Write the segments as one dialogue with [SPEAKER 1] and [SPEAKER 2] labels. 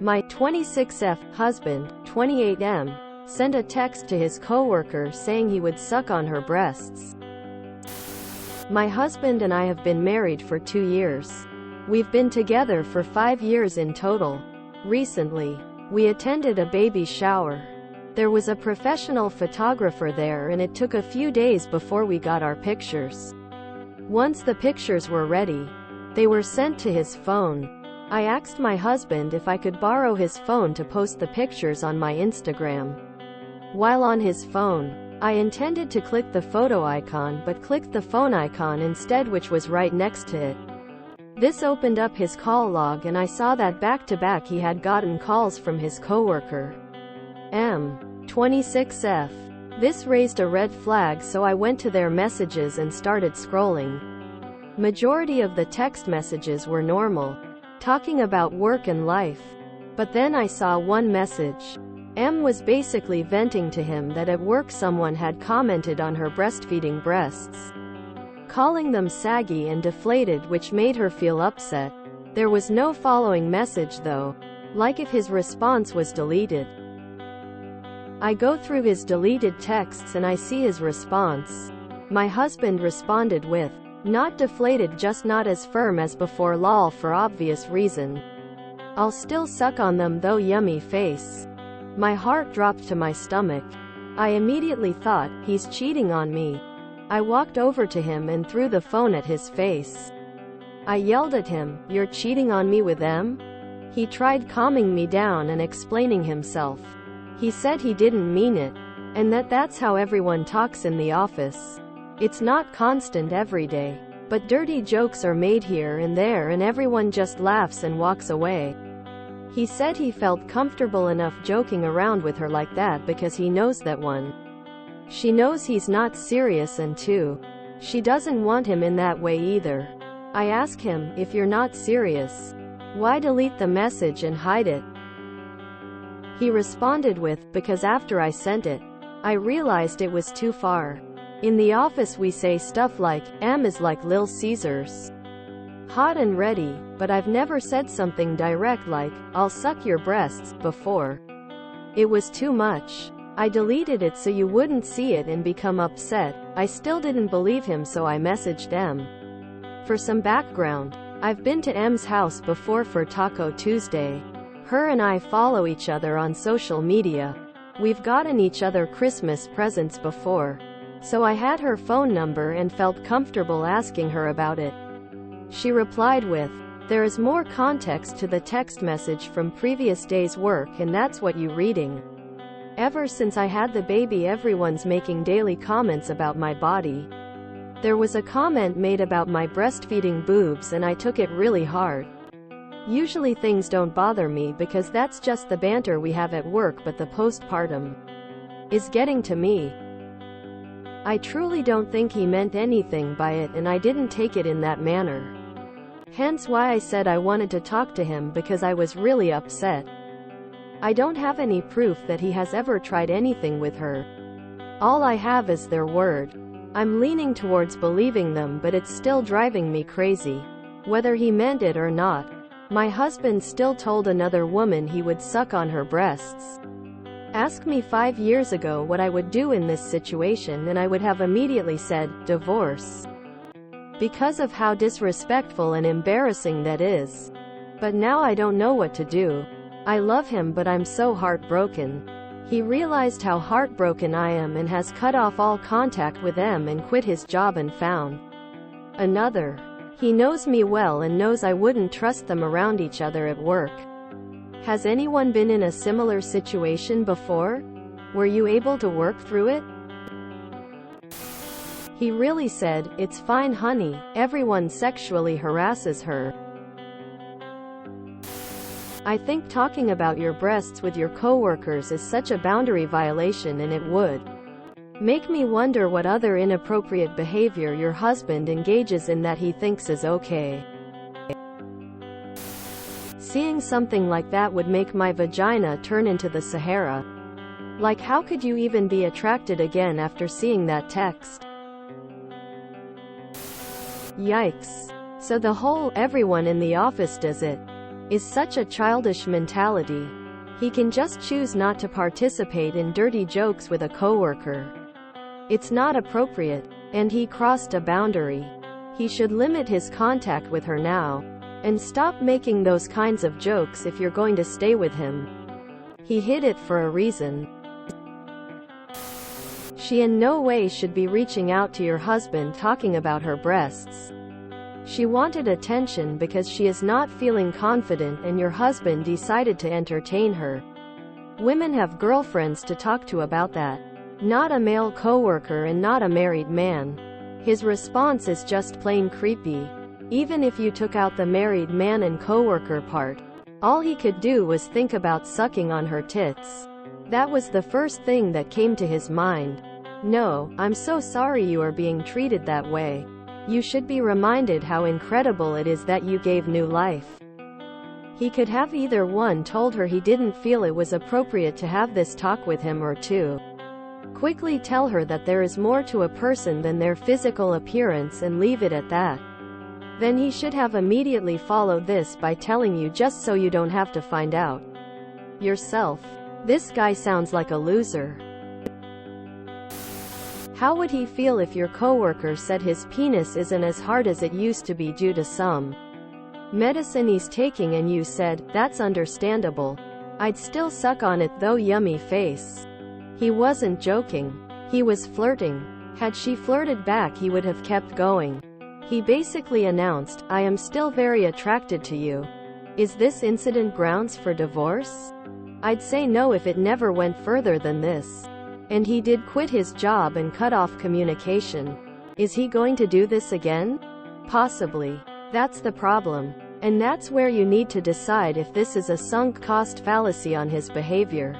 [SPEAKER 1] My 26F husband, 28M, sent a text to his coworker saying he would suck on her breasts. My husband and I have been married for 2 years. We've been together for 5 years in total. Recently, we attended a baby shower. There was a professional photographer there and it took a few days before we got our pictures. Once the pictures were ready, they were sent to his phone. I asked my husband if I could borrow his phone to post the pictures on my Instagram. While on his phone, I intended to click the photo icon but clicked the phone icon instead, which was right next to it. This opened up his call log and I saw that back-to-back he had gotten calls from his coworker, M26F. This raised a red flag, so I went to their messages and started scrolling. Majority of the text messages were normal, talking about work and life. But then I saw one message. M was basically venting to him that at work someone had commented on her breastfeeding breasts, calling them saggy and deflated, which made her feel upset. There was no following message though, like if his response was deleted. I go through his deleted texts and I see his response. My husband responded with, "Not deflated, just not as firm as before, lol, for obvious reason. I'll still suck on them though, yummy face." My heart dropped to my stomach. I immediately thought, he's cheating on me. I walked over to him and threw the phone at his face. I yelled at him, "You're cheating on me with them?" He tried calming me down and explaining himself. He said he didn't mean it, and that's how everyone talks in the office. It's not constant every day, but dirty jokes are made here and there and everyone just laughs and walks away. He said he felt comfortable enough joking around with her like that because he knows that 1, she knows he's not serious, and 2, she doesn't want him in that way either. I ask him, if you're not serious, why delete the message and hide it? He responded with, because after I sent it, I realized it was too far. In the office we say stuff like, "M is like Lil Caesars, hot and ready," but I've never said something direct like, "I'll suck your breasts," before. It was too much. I deleted it so you wouldn't see it and become upset. I still didn't believe him, so I messaged M. For some background, I've been to M's house before for Taco Tuesday. Her and I follow each other on social media. We've gotten each other Christmas presents before, so I had her phone number and felt comfortable asking her about it. She replied with, "There is more context to the text message from previous day's work, and that's what you reading. Ever since I had the baby, everyone's making daily comments about my body. There was a comment made about my breastfeeding boobs and I took it really hard. Usually things don't bother me because that's just the banter we have at work, but the postpartum is getting to me. I truly don't think he meant anything by it, and I didn't take it in that manner. Hence why I said I wanted to talk to him, because I was really upset. I don't have any proof that he has ever tried anything with her. All I have is their word. I'm leaning towards believing them, but it's still driving me crazy. Whether he meant it or not, my husband still told another woman he would suck on her breasts. Ask me 5 years ago what I would do in this situation and I would have immediately said, divorce. Because of how disrespectful and embarrassing that is. But now I don't know what to do. I love him, but I'm so heartbroken. He realized how heartbroken I am and has cut off all contact with them and quit his job and found another. He knows me well and knows I wouldn't trust them around each other at work. Has anyone been in a similar situation before? Were you able to work through it? He really said, "It's fine, honey, everyone sexually harasses her." I think talking about your breasts with your coworkers is such a boundary violation, and it would make me wonder what other inappropriate behavior your husband engages in that he thinks is okay. Seeing something like that would make my vagina turn into the Sahara. Like, how could you even be attracted again after seeing that text? Yikes. So the whole "everyone in the office does it" is such a childish mentality. He can just choose not to participate in dirty jokes with a coworker. It's not appropriate, and he crossed a boundary. He should limit his contact with her now, and stop making those kinds of jokes if you're going to stay with him. He hid it for a reason. She in no way should be reaching out to your husband talking about her breasts. She wanted attention because she is not feeling confident and your husband decided to entertain her. Women have girlfriends to talk to about that. Not a male coworker and not a married man. His response is just plain creepy. Even if you took out the married man and coworker part, all he could do was think about sucking on her tits. That was the first thing that came to his mind. No, I'm so sorry you are being treated that way. You should be reminded how incredible it is that you gave new life. He could have either one told her he didn't feel it was appropriate to have this talk with him, or two, quickly tell her that there is more to a person than their physical appearance and leave it at that. Then he should have immediately followed this by telling you just so you don't have to find out yourself. This guy sounds like a loser. How would he feel if your coworker said his penis isn't as hard as it used to be due to some medicine he's taking and you said, "That's understandable. I'd still suck on it though, yummy face." He wasn't joking. He was flirting. Had she flirted back, he would have kept going. He basically announced, "I am still very attracted to you. Is this incident grounds for divorce?" I'd say no if it never went further than this. And he did quit his job and cut off communication. Is he going to do this again? Possibly. That's the problem. And that's where you need to decide if this is a sunk cost fallacy on his behavior.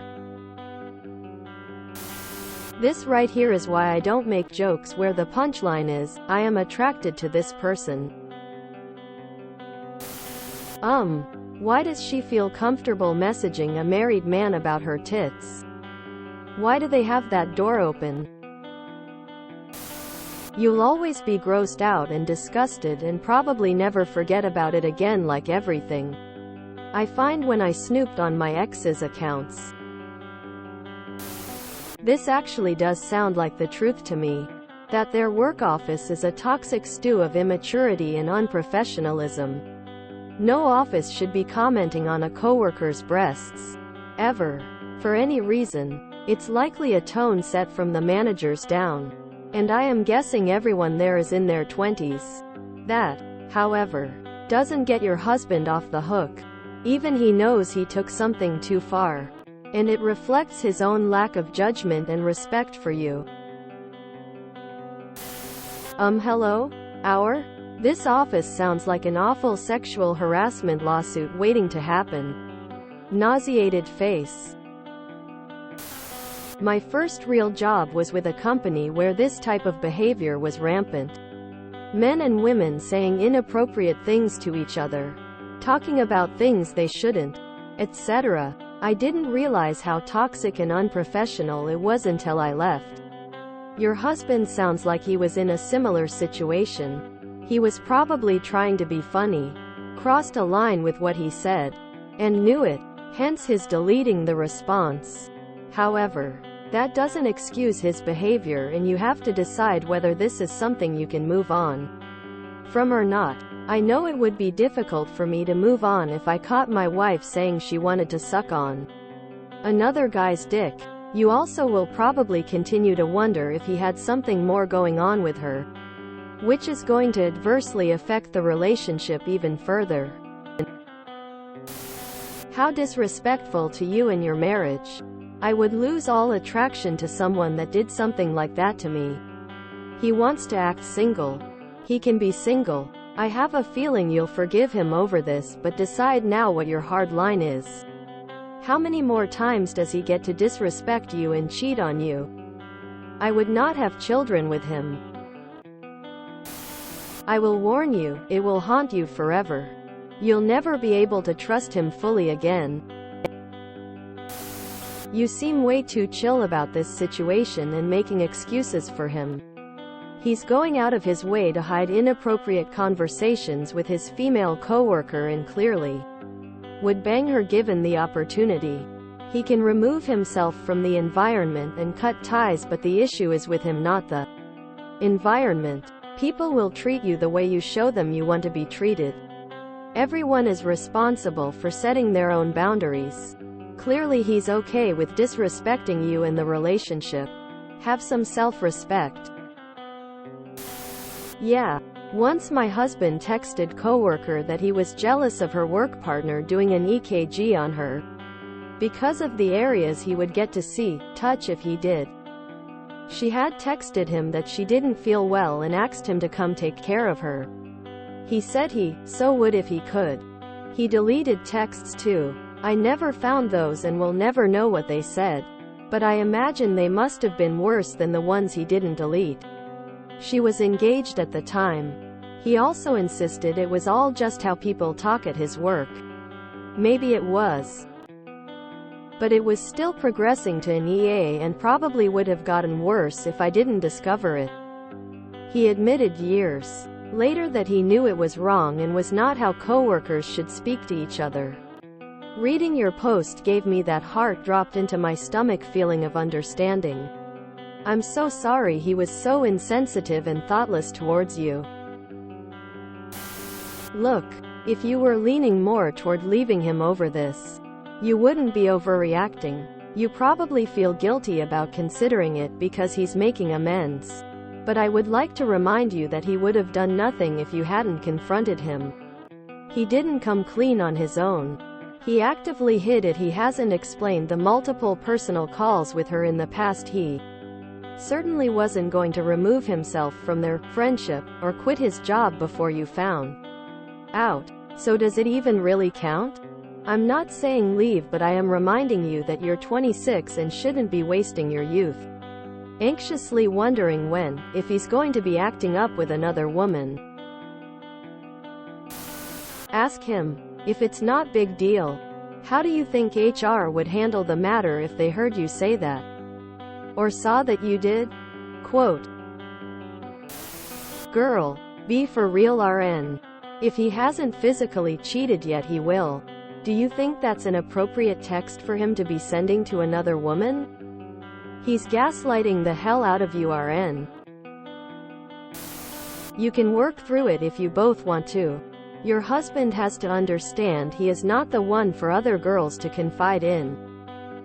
[SPEAKER 1] This right here is why I don't make jokes where the punchline is, "I am attracted to this person." Why does she feel comfortable messaging a married man about her tits? Why do they have that door open? You'll always be grossed out and disgusted and probably never forget about it again, like everything I find when I snooped on my ex's accounts. This actually does sound like the truth to me. That their work office is a toxic stew of immaturity and unprofessionalism. No office should be commenting on a coworker's breasts. Ever. For any reason. It's likely a tone set from the managers down. And I am guessing everyone there is in their 20s. That, however, doesn't get your husband off the hook. Even he knows he took something too far. And it reflects his own lack of judgment and respect for you. Hello? This office sounds like an awful sexual harassment lawsuit waiting to happen. Nauseated face. My first real job was with a company where this type of behavior was rampant. Men and women saying inappropriate things to each other, talking about things they shouldn't, etc. I didn't realize how toxic and unprofessional it was until I left. Your husband sounds like he was in a similar situation. He was probably trying to be funny, crossed a line with what he said, and knew it, hence his deleting the response. However, that doesn't excuse his behavior, and you have to decide whether this is something you can move on from or not. I know it would be difficult for me to move on if I caught my wife saying she wanted to suck on another guy's dick. You also will probably continue to wonder if he had something more going on with her, which is going to adversely affect the relationship even further. How disrespectful to you and your marriage. I would lose all attraction to someone that did something like that to me. He wants to act single. He can be single. I have a feeling you'll forgive him over this, but decide now what your hard line is. How many more times does he get to disrespect you and cheat on you? I would not have children with him. I will warn you, it will haunt you forever. You'll never be able to trust him fully again. You seem way too chill about this situation and making excuses for him. He's going out of his way to hide inappropriate conversations with his female coworker, and clearly, would bang her given the opportunity. He can remove himself from the environment and cut ties, but the issue is with him, not the environment. People will treat you the way you show them you want to be treated. Everyone is responsible for setting their own boundaries. Clearly he's okay with disrespecting you in the relationship. Have some self-respect. Yeah. Once my husband texted coworker that he was jealous of her work partner doing an EKG on her because of the areas he would get to see, touch if he did. She had texted him that she didn't feel well and asked him to come take care of her. He said he so would if he could. He deleted texts too. I never found those and will never know what they said. But I imagine they must have been worse than the ones he didn't delete. She was engaged at the time. He also insisted it was all just how people talk at his work. Maybe it was. But it was still progressing to an EA and probably would have gotten worse if I didn't discover it. He admitted years later that he knew it was wrong and was not how coworkers should speak to each other. Reading your post gave me that heart dropped into my stomach feeling of understanding. I'm so sorry he was so insensitive and thoughtless towards you. Look, if you were leaning more toward leaving him over this, you wouldn't be overreacting. You probably feel guilty about considering it because he's making amends. But I would like to remind you that he would have done nothing if you hadn't confronted him. He didn't come clean on his own. He actively hid it. He hasn't explained the multiple personal calls with her in the past. He certainly wasn't going to remove himself from their friendship or quit his job before you found out. So does it even really count? I'm not saying leave, but I am reminding you that you're 26 and shouldn't be wasting your youth anxiously wondering when, if he's going to be acting up with another woman. Ask him. If it's not big deal, how do you think HR would handle the matter if they heard you say that? Or saw that you did? Quote, girl, be for real RN. If he hasn't physically cheated yet, he will. Do you think that's an appropriate text for him to be sending to another woman? He's gaslighting the hell out of you, RN. You can work through it if you both want to. Your husband has to understand he is not the one for other girls to confide in.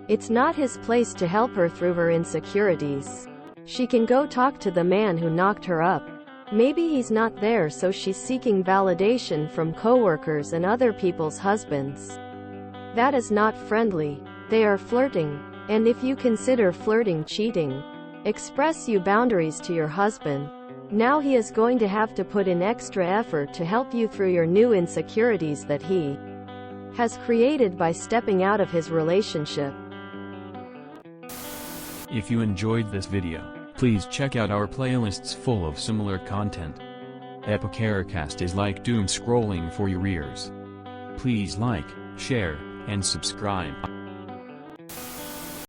[SPEAKER 1] It's not his place to help her through her insecurities. She can go talk to the man who knocked her up. Maybe he's not there, so she's seeking validation from coworkers and other people's husbands. That is not friendly. They are flirting. And if you consider flirting cheating, express your boundaries to your husband. Now he is going to have to put in extra effort to help you through your new insecurities that he has created by stepping out of his relationship.
[SPEAKER 2] If you enjoyed this video, please check out our playlists full of similar content. Epicaricast is like doom scrolling for your ears. Please like, share, and subscribe.